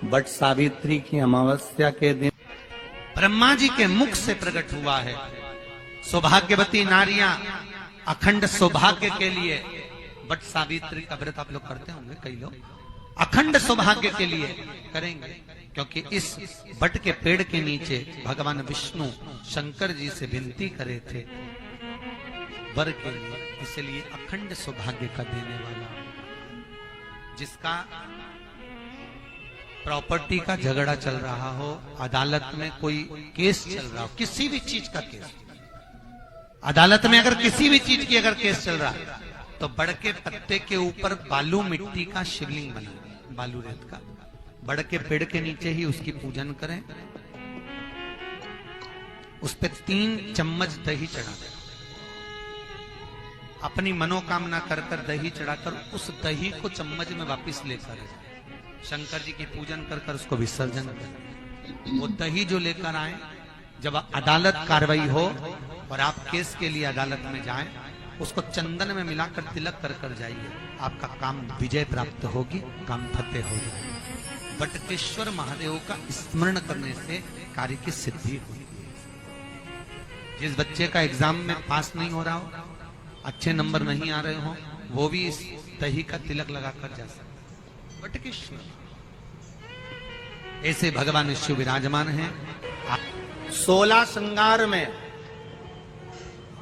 But Savitri की अमावस्या के दिन ब्रह्मा जी के मुख से प्रकट हुआ है। सौभाग्यवती नारियां अखंड सौभाग्य के लिए बट सावित्री का व्रत आप लोग करते होंगे, कई लोग अखंड सौभाग्य के लिए करेंगे, क्योंकि इस बट के पेड़ के नीचे भगवान विष्णु शंकर जी से विनती करे थे वर के लिए, इसलिए अखंड सौभाग्य का देने वाला, जिसका प्रॉपर्टी का झगड़ा चल रहा हो, अदालत में कोई केस चल रहा हो, किसी भी चीज का केस, अदालत में अगर किसी भी चीज की अगर केस चल रहा है तो बड़ के पत्ते के ऊपर बालू मिट्टी का शिवलिंग बना, बालू रेत का, बड़ के पेड़ के नीचे ही उसकी पूजन करें, उस पे 3 चम्मच दही चढ़ा दें, अपनी मनोकामना कर कर दही चढ़ाकर उस दही को चम्मच में वापस लेकर शंकर जी की पूजन कर कर उसको विसर्जन करें। वो दही जो लेकर आए, जब अदालत कार्रवाई हो और आप केस के लिए अदालत में जाएं, उसको चंदन में मिलाकर तिलक कर कर जाइए, आपका काम विजय प्राप्त होगी, काम फतेह हो जाएगा। बटकेश्वर महादेव का स्मरण करने से कार्य की सिद्धि होगी। जिस बच्चे का एग्जाम में पास नहीं हो रहा हो, अच्छे नंबर नहीं आ रहे हो, वो भी इस दही का तिलक लगाकर जा सकते। बटकेश्वर ऐसे भगवान शिव विराजमान हैं। 16 श्रृंगार में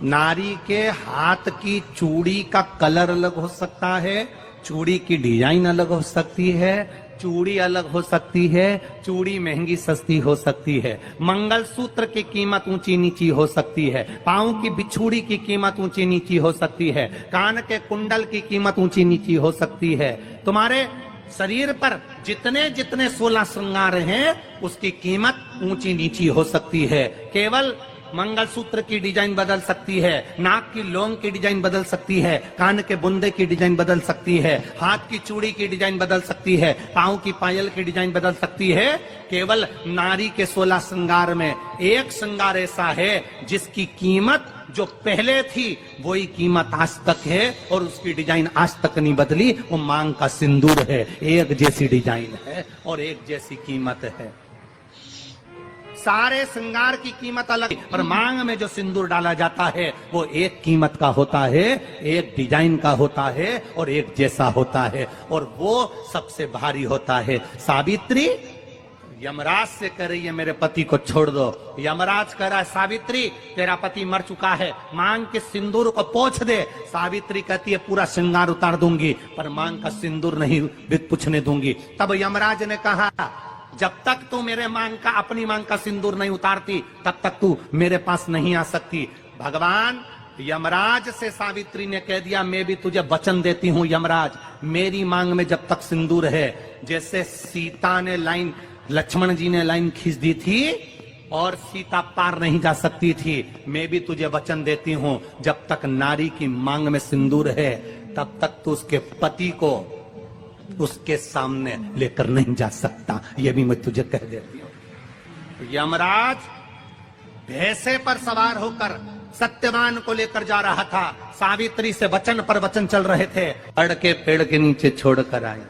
नारी के हाथ की चूड़ी का कलर अलग हो सकता है, चूड़ी की डिजाइन अलग हो सकती है, चूड़ी अलग हो सकती है, चूड़ी महंगी सस्ती हो सकती है, मंगलसूत्र की कीमत ऊंची नीची हो सकती है, पांव की बिछुड़ी की कीमत ऊंची नीची हो सकती है, कान के कुंडल की कीमत ऊंची नीची हो सकती है। तुम्हारे शरीर पर जितने जितने 16 श्रृंगार हैं उसकी कीमत ऊंची नीची हो सकती है। केवल मंगलसूत्र की डिजाइन बदल सकती है, नाक की लौंग की डिजाइन बदल सकती है, कान के बुंदे की डिजाइन बदल सकती है, हाथ की चूड़ी की डिजाइन बदल सकती है, पांव की पायल की डिजाइन बदल सकती है। केवल नारी के 16 श्रृंगार में एक श्रृंगार ऐसा है जिसकी कीमत जो पहले थी वही कीमत आज तक है और उसकी डिजाइन आज तक नहीं बदली। वो मांग का सिंदूर है, एक जैसी डिजाइन है और एक जैसी कीमत है। सारे श्रृंगार की कीमत अलग, पर मांग में जो सिंदूर डाला जाता है वो एक कीमत का होता है, एक डिजाइन का होता है और एक जैसा होता है, और वो सबसे भारी होता है। सावित्री यमराज से कह रही है मेरे पति को छोड़ दो। यमराज कह रहा है सावित्री तेरा पति मर चुका है, मांग के सिंदूर को पोंछ दे। सावित्री कहती है पूरा श्रृंगार उतार दूंगी पर मांग का सिंदूर नहीं पूछने दूंगी। तब यमराज ने कहा जब तक तू मेरे मांग का अपनी मांग का सिंदूर नहीं उतारती तब तक तू मेरे पास नहीं आ सकती। भगवान यमराज से सावित्री ने कह दिया मैं भी तुझे वचन देती हूं यमराज, मेरी मांग में जब तक सिंदूर है, जैसे सीता ने लाइन, लक्ष्मण जी ने लाइन खींच दी थी और सीता पार नहीं जा सकती थी, मैं भी तुझे वचन देती हूं जब तक नारी की मांग में सिंदूर है तब तक तू उसके पति को उसके सामने लेकर नहीं जा सकता। ये भी मैं तुझे कह देती हूं। यमराज भैंसे पर सवार होकर सत्यवान को लेकर जा रहा था, सावित्री से वचन पर वचन चल रहे थे, अड़ के पेड़ के नीचे छोड़कर आए।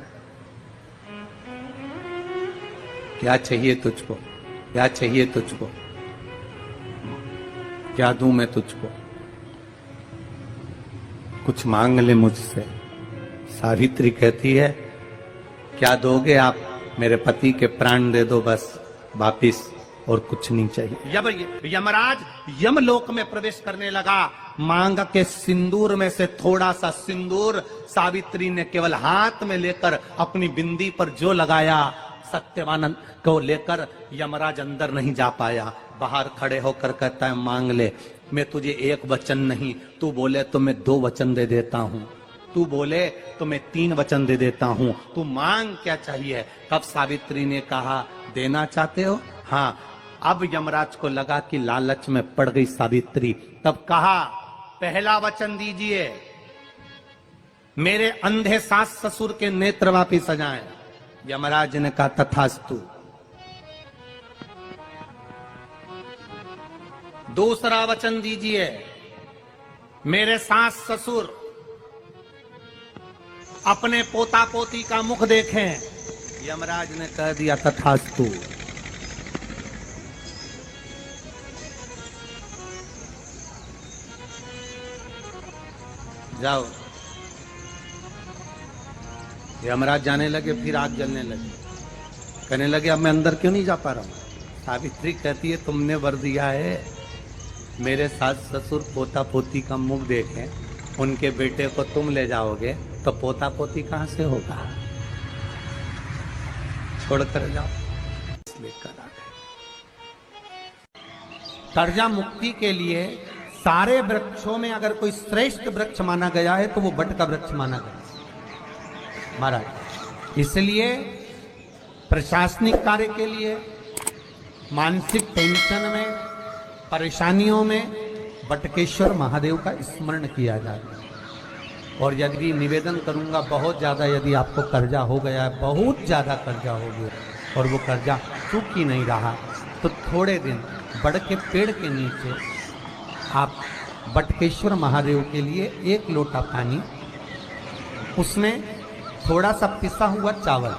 क्या चाहिए तुझको, क्या चाहिए तुझको, क्या दूं मैं तुझको, कुछ मांग ले मुझसे। सावित्री कहती है क्या दोगे आप, मेरे पति के प्राण दे दो बस वापिस, और कुछ नहीं चाहिए। यमराज यमलोक में प्रवेश करने लगा, मांग के सिंदूर में से थोड़ा सा सिंदूर सावित्री ने केवल हाथ में लेकर अपनी बिंदी पर जो लगाया, सत्यवान को लेकर यमराज अंदर नहीं जा पाया। बाहर खड़े होकर कहता है मांग ले, मैं तुझे एक वचन नहीं, तू बोले तो मैं 2 वचन दे देता हूं, तू बोले तो मैं 3 वचन दे देता हूं, तू मांग क्या चाहिए। तब सावित्री ने कहा देना चाहते हो, हाँ। अब यमराज को लगा कि लालच में पड़ गई सावित्री, तब कहा पहला वचन दीजिए, मेरे अंधे सास ससुर के नेत्र वापिस आ जाएं। यमराज ने कहा तथास्तु। दूसरा वचन दीजिए, मेरे सास ससुर अपने पोता पोती का मुख देखें। यमराज ने कह दिया तथास्तु। जाओ। यमराज जाने लगे, फिर आग जलने लगी। कहने लगे अब मैं अंदर क्यों नहीं जा पा रहा हूं। सावित्री कहती है तुमने वर दिया है मेरे सास ससुर पोता पोती का मुख देखें, उनके बेटे को तुम ले जाओगे तो पोता पोती कहां से होगा, छोड़कर जाओ। लेकर आ गए। कर्जा मुक्ति के लिए सारे वृक्षों में अगर कोई श्रेष्ठ वृक्ष माना गया है तो वो बट का वृक्ष माना गया महाराज। इसलिए प्रशासनिक कार्य के लिए, मानसिक टेंशन में, परेशानियों में बटकेश्वर महादेव का स्मरण किया जाए। और यदि निवेदन करूंगा बहुत ज्यादा, यदि आपको कर्जा हो गया है, बहुत ज्यादा कर्जा हो गया और वो कर्जा चूक ही नहीं रहा, तो थोड़े दिन बड़ के पेड़ के नीचे आप बटकेश्वर महादेव के लिए 1 लोटा पानी, उसमें थोड़ा सा पिसा हुआ चावल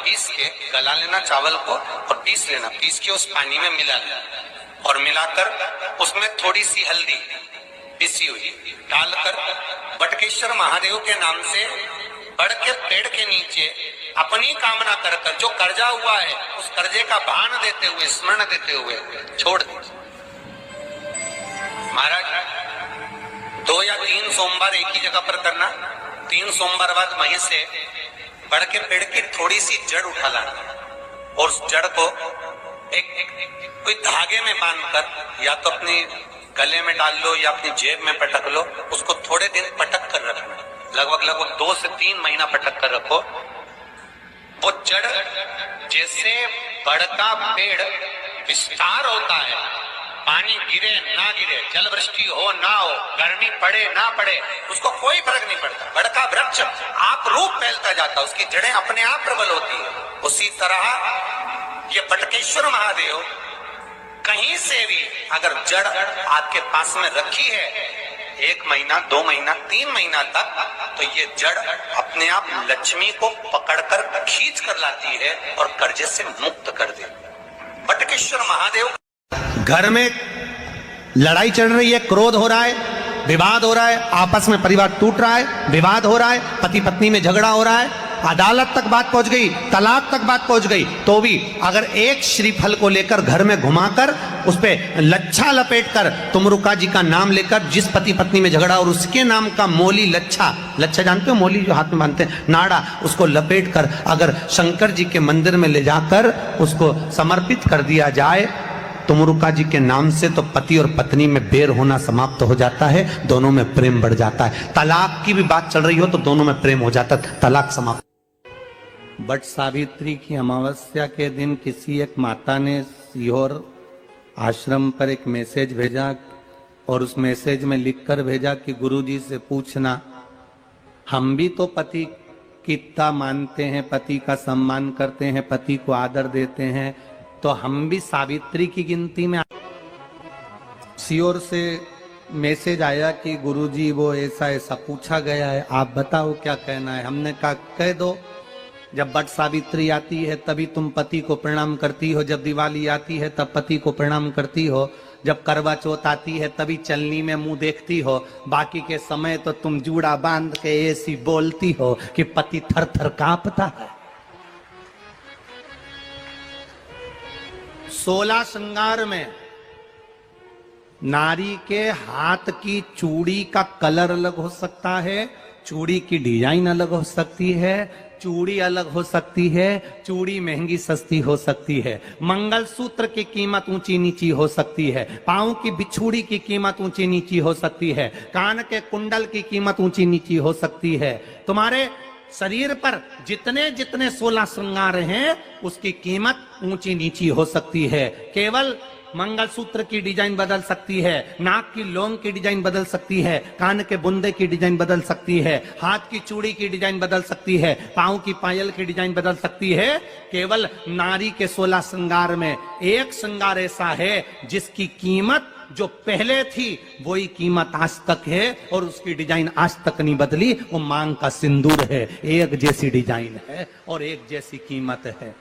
पीस के गला लेना चावल को और पीस लेना, पीस के उस पानी में मिला लेना और मिलाकर उसमें थोड़ी सी हल्दी पिसी हुई डालकर बटकेश्वर महादेव के नाम से बड़ के पेड़ के नीचे अपनी कामना कर कर जो कर्जा हुआ है उस कर्जे का भान देते हुए, स्मरण देते हुए छोड़ दे। महाराज 2 या 3 सोमवार एक ही जगह पर करना, 3 सोमवार बाद वहीं से बड़ के पेड़ की थोड़ी सी जड़ उठा लाना और उस जड़ को एक कोई धागे में बांधकर या तो अपनी गले में डाल लो या अपनी जेब में पटक लो, उसको थोड़े दिन पटक कर रखना, लगभग 2 से 3 महीना पटक कर रखो। वो जड़ जैसे बड़ का पेड़ विस्तार होता है, पानी गिरे ना गिरे, जल वृष्टि हो ना हो, गर्मी पड़े ना पड़े, उसको कोई फर्क नहीं पड़ता। बड़ का वृक्ष आप रूप फैलता जाता, उसकी जड़ें अपने आप प्रबल होती है। उसी तरह ये बटकेश्वर महादेव कहीं से भी अगर जड़ आपके पास में रखी है 1 महीना, 2 महीना, 3 महीना तक, तो ये जड़ अपने आप लक्ष्मी को पकड़कर खींच कर लाती है और कर्जे से मुक्त कर दे। बटकेश्वर महादेव घर में लड़ाई चल रही है, क्रोध हो रहा है, विवाद हो रहा है, आपस में परिवार टूट रहा है, विवाद हो रहा है, पति पत्नी में झगड़ा हो रहा है, अदालत तक बात पहुंच गई, तलाक तक बात पहुंच गई, तो भी अगर एक श्रीफल को लेकर घर में घुमाकर उस पे लच्छा लपेटकर तुमरुका जी का नाम लेकर जिस पति पत्नी में झगड़ा और उसके नाम का मोली लच्छा जानते हो, मोली जो हाथ में बांधते हैं, नाड़ा, उसको लपेट कर अगर शंकर जी के मंदिर में ले जाकर उसको समर्पित कर दिया जाए तुमरुका जी के नाम से, तो पति और पत्नी में बैर होना समाप्त हो जाता है, दोनों में प्रेम बढ़ जाता है। तलाक की भी बात चल रही हो तो दोनों में प्रेम हो जाता है, तलाक समाप्त। बट सावित्री की अमावस्या के दिन किसी एक माता ने सीहोर आश्रम पर एक मैसेज भेजा और उस मैसेज में लिखकर भेजा कि गुरुजी से पूछना, हम भी तो पति की इतना मानते हैं, पति का सम्मान करते हैं, पति को आदर देते हैं, तो हम भी सावित्री की गिनती में। सीहोर से मैसेज आया कि गुरुजी वो ऐसा ऐसा पूछा गया है, आप बताओ क्या कहना है। हमने कहा कह दो, जब बट सावित्री आती है तभी तुम पति को प्रणाम करती हो, जब दिवाली आती है तब पति को प्रणाम करती हो, जब करवा चौथ आती है तभी चलनी में मुंह देखती हो, बाकी के समय तो तुम जूड़ा बांध के ऐसी बोलती हो कि पति थर थर कांपता है। 16 श्रृंगार में नारी के हाथ की चूड़ी का कलर अलग हो सकता है, चूड़ी की डिजाइन अलग हो सकती है, चूड़ी अलग हो सकती है, चूड़ी महंगी सस्ती हो सकती है, मंगलसूत्र की कीमत ऊंची नीची हो सकती है, पांव की बिछुड़ी की कीमत ऊंची नीची हो सकती है, कान के कुंडल की कीमत ऊंची नीची हो सकती है। तुम्हारे शरीर पर जितने जितने 16 श्रृंगार हैं उसकी कीमत ऊंची नीची हो सकती है। केवल मंगलसूत्र की डिजाइन बदल सकती है, नाक की लौंग की डिजाइन बदल सकती है, कान के बुंदे की डिजाइन बदल सकती है, हाथ की चूड़ी की डिजाइन बदल सकती है, पांव की पायल की डिजाइन बदल सकती है। केवल नारी के 16 श्रृंगार में एक श्रृंगार ऐसा है जिसकी कीमत जो पहले थी वही कीमत आज तक है और उसकी डिजाइन आज तक नहीं बदली। वो मांग का सिंदूर है, एक जैसी डिजाइन है और एक जैसी कीमत है।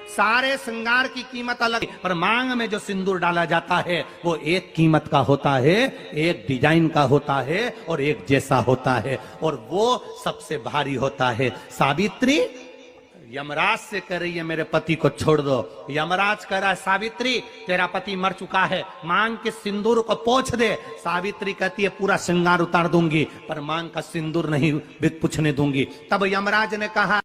सारे श्रृंगार की कीमत अलग है, पर मांग में जो सिंदूर डाला जाता है वो एक कीमत का होता है, एक डिजाइन का होता है और एक जैसा होता है और वो सबसे भारी होता है। सावित्री यमराज से कह रही है मेरे पति को छोड़ दो। यमराज कह रहा है सावित्री तेरा पति मर चुका है, मांग के सिंदूर को पोंछ दे। सावित्री कहती है पूरा श्रृंगार उतार दूंगी पर मांग का सिंदूर नहीं पूछने दूंगी। तब यमराज ने कहा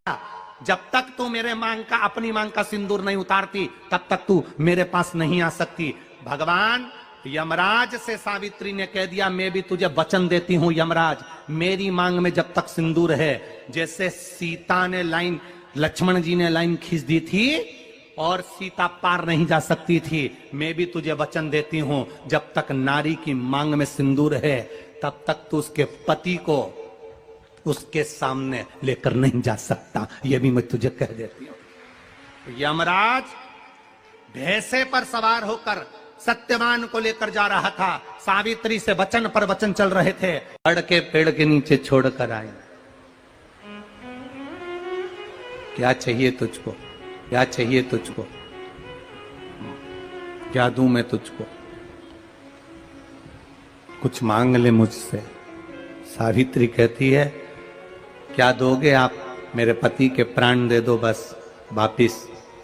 जब तक तू मेरे मांग का अपनी मांग का सिंदूर नहीं उतारती तब तक तू मेरे पास नहीं आ सकती। भगवान यमराज से सावित्री ने कह दिया मैं भी तुझे वचन देती हूं यमराज, मेरी मांग में जब तक सिंदूर है। जैसे सीता ने लाइन, लक्ष्मण जी ने लाइन खींच दी थी और सीता पार नहीं जा सकती थी, मैं भी तुझे वचन देती हूं जब तक नारी की मांग में सिंदूर है तब तक तू उसके पति को उसके सामने लेकर नहीं जा सकता। यह भी मैं तुझे कह देती हूं। यमराज भैंसे पर सवार होकर सत्यवान को लेकर जा रहा था, सावित्री से वचन पर वचन चल रहे थे। बड़ के पेड़ के नीचे छोड़कर आए। क्या चाहिए तुझको, क्या चाहिए तुझको, क्या दूं मैं तुझको, कुछ मांग ले मुझसे। सावित्री कहती है क्या दोगे आप, मेरे पति के प्राण दे दो बस वापिस,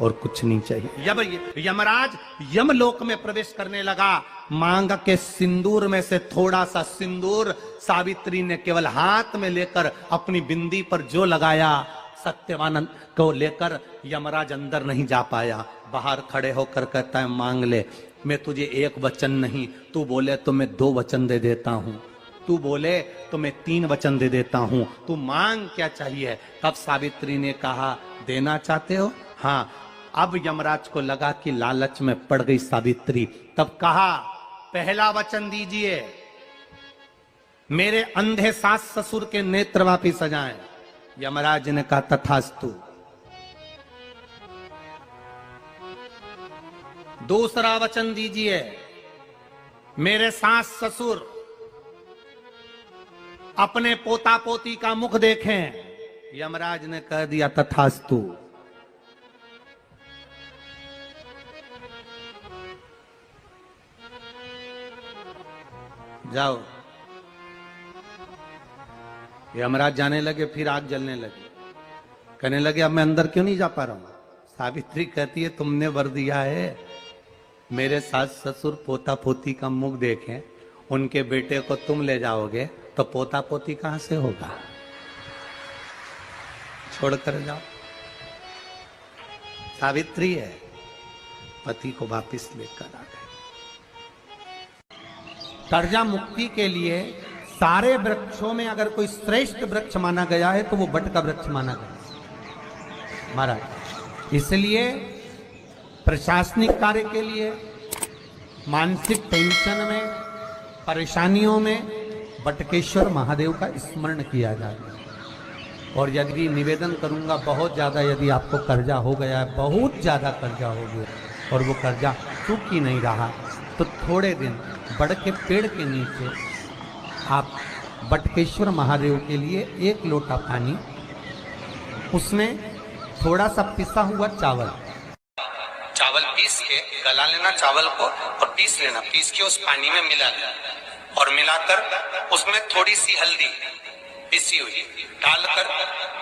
और कुछ नहीं चाहिए। यमराज यमलोक में प्रवेश करने लगा। मांग के सिंदूर में से थोड़ा सा सिंदूर सावित्री ने केवल हाथ में लेकर अपनी बिंदी पर जो लगाया, सत्यवान को लेकर यमराज अंदर नहीं जा पाया। बाहर खड़े होकर कहता है मांग ले, मैं तुझे एक वचन नहीं, तू बोले तो मैं 2 वचन दे देता हूं, तू बोले तो मैं 3 वचन दे देता हूं, तू मांग क्या चाहिए। तब सावित्री ने कहा देना चाहते हो, हाँ। अब यमराज को लगा कि लालच में पड़ गई सावित्री। तब कहा पहला वचन दीजिए, मेरे अंधे सास ससुर के नेत्र वापिस आ जाएं। यमराज ने कहा तथास्तु। दूसरा वचन दीजिए, मेरे सास ससुर अपने पोता पोती का मुख देखें। यमराज ने कह दिया तथास्तु। जाओ। यमराज जाने लगे, फिर आग जलने लगी। कहने लगे अब मैं अंदर क्यों नहीं जा पा रहा हूं। सावित्री कहती है तुमने वर दिया है मेरे सास ससुर पोता पोती का मुख देखें, उनके बेटे को तुम ले जाओगे तो पोता पोती कहां से होगा, छोड़कर जाओ। सावित्री है, पति को वापिस लेकर आ गए। कर्जा मुक्ति के लिए सारे वृक्षों में अगर कोई श्रेष्ठ वृक्ष माना गया है तो वो बट का वृक्ष माना गया महाराज। इसलिए प्रशासनिक कार्य के लिए, मानसिक टेंशन में, परेशानियों में बटकेश्वर महादेव का स्मरण किया जाए। और यदि निवेदन करूंगा बहुत ज्यादा, यदि आपको कर्जा हो गया है, बहुत ज्यादा कर्जा हो गया और वो कर्जा चूक ही नहीं रहा, तो थोड़े दिन बड़ के पेड़ के नीचे आप बटकेश्वर महादेव के लिए 1 लोटा पानी, उसमें थोड़ा सा पिसा हुआ चावल पीस के गला लेना चावल को और पीस लेना, पीस के उस पानी में मिला लेना और मिलाकर उसमें थोड़ी सी हल्दी पिसी हुई डालकर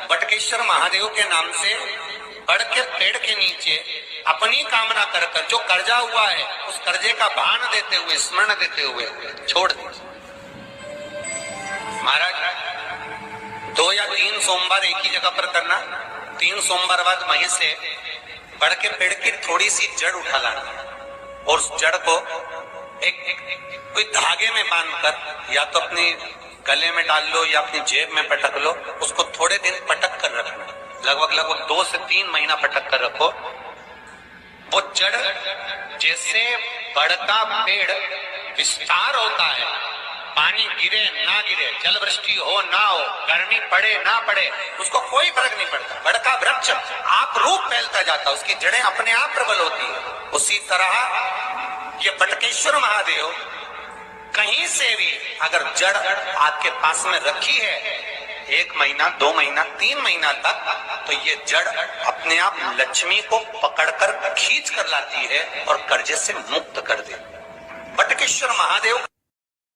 बटकेश्वर महादेव के नाम से बड़ के पेड़ के नीचे अपनी कामना कर कर जो कर्जा हुआ है उस कर्जे का भान देते हुए, स्मरण देते हुए छोड़ दे। महाराज 2 या 3 सोमवार एक ही जगह पर करना। 3 सोमवार बाद वहीं से बड़ के पेड़ की थोड़ी सी जड़ उठा लाना और उस जड़ को एक कोई धागे में बांधकर या तो अपनी गले में डाल लो या अपनी जेब में पटक लो, उसको थोड़े दिन पटक कर रखना, लगभग 2 से 3 महीना पटक कर रखो। वो जड़ जैसे बड़का पेड़ विस्तार होता है, पानी गिरे ना गिरे, जल वृष्टि हो ना हो, गर्मी पड़े ना पड़े, उसको कोई फर्क नहीं पड़ता। बड़का वृक्ष आप रूप फैलता जाता है, उसकी जड़ें अपने आप प्रबल होती है। उसी तरह ये बटकेश्वर महादेव कहीं से भी अगर जड़ आपके पास में रखी है 1 महीना 2 महीना 3 महीना तक, तो ये जड़ अपने आप लक्ष्मी को पकड़कर खींच कर लाती है और कर्जे से मुक्त कर देती है।